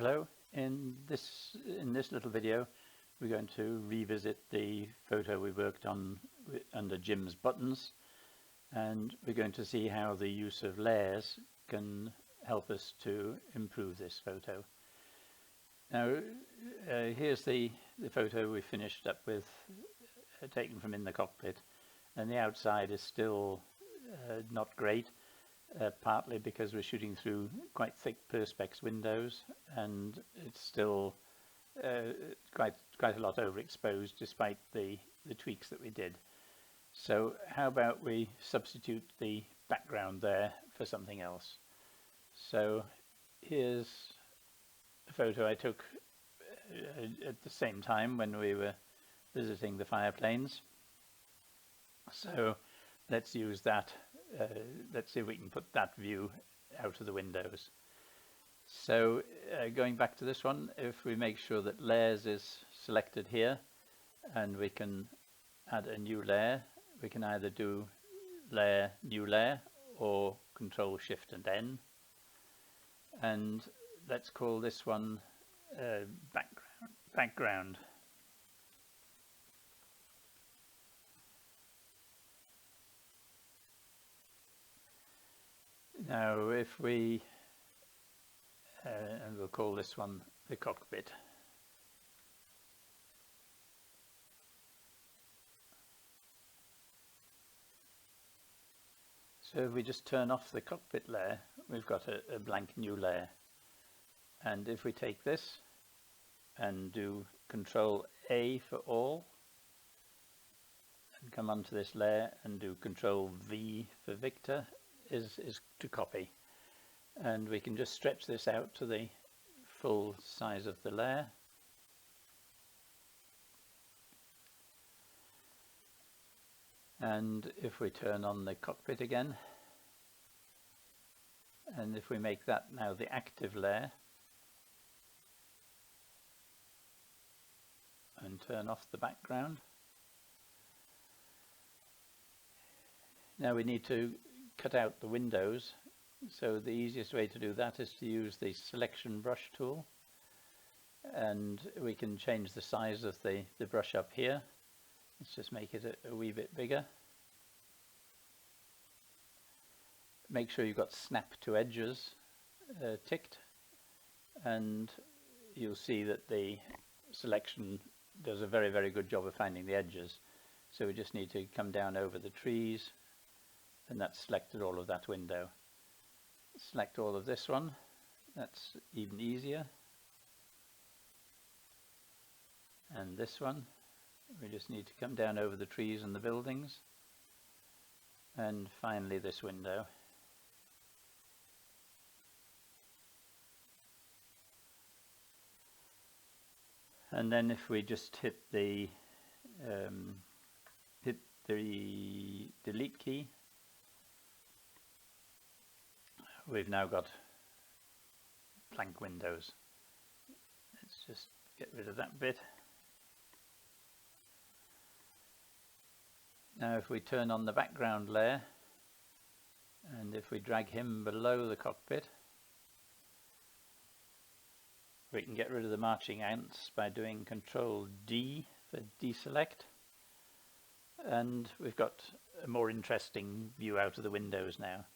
Hello. In this little video, we're going to revisit the photo we worked on under Jim's buttons, and we're going to see how the use of layers can help us to improve this photo. Now, here's the photo we finished up with, taken from in the cockpit, and the outside is still not great. Partly because we're shooting through quite thick perspex windows, and it's still quite a lot overexposed despite the tweaks that we did. So how about we substitute the background there for something else? So here's a photo I took at the same time when we were visiting the fireplanes. So let's use that. Let's see if we can put that view out of the windows. So going back to this one, if we make sure that layers is selected here, and we can add a new layer, we can either do layer, new layer, or Control Shift and N. And let's call this one background. Now if we, and we'll call this one the cockpit. So if we just turn off the cockpit layer, we've got a blank new layer. And if we take this and do Control A for all, and come onto this layer and do Control V for Victor, is to copy, and we can just stretch this out to the full size of the layer, and if we turn on the cockpit again, and if we make that now the active layer and turn off the background, now we need to cut out the windows. So the easiest way to do that is to use the selection brush tool, and we can change the size of the brush up here. Let's just make it a wee bit bigger. Make sure you've got snap to edges ticked, and you'll see that the selection does a very good job of finding the edges. So we just need to come down over the trees, and that's selected all of that window. Select all of this one, that's even easier. And this one, we just need to come down over the trees and the buildings. And finally this window. And then if we just hit the delete key, we've now got blank windows. Let's just get rid of that bit. Now if we turn on the background layer, and if we drag him below the cockpit, we can get rid of the marching ants by doing Control D for deselect, and we've got a more interesting view out of the windows now.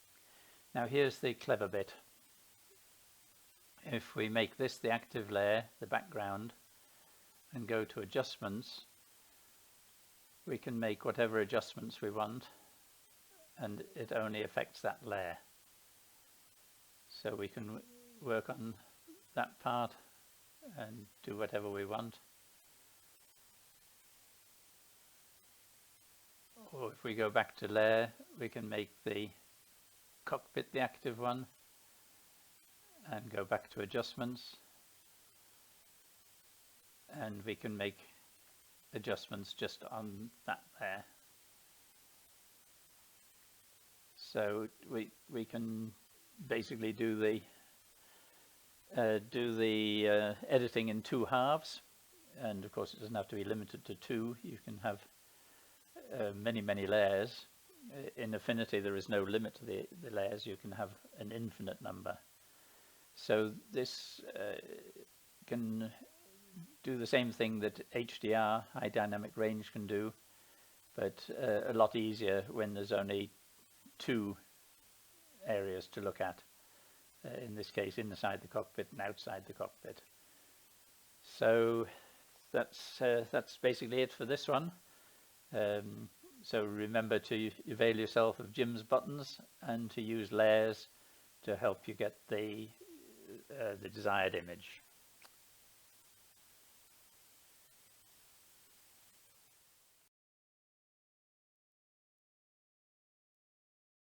Now here's the clever bit. If we make this the active layer, the background, and go to adjustments, we can make whatever adjustments we want, and it only affects that layer. So we can work on that part and do whatever we want. Or if we go back to layer, we can make the cockpit the active one and go back to adjustments, and we can make adjustments just on that there. So we can basically do the editing in two halves, and of course it doesn't have to be limited to two. You can have many layers. In Affinity there is no limit to the layers. You can have an infinite number. So this can do the same thing that HDR, high dynamic range, can do, but a lot easier when there's only two areas to look at. In this case, inside the cockpit and outside the cockpit. So that's basically it for this one. So remember to avail yourself of Jim's buttons and to use layers to help you get the desired image.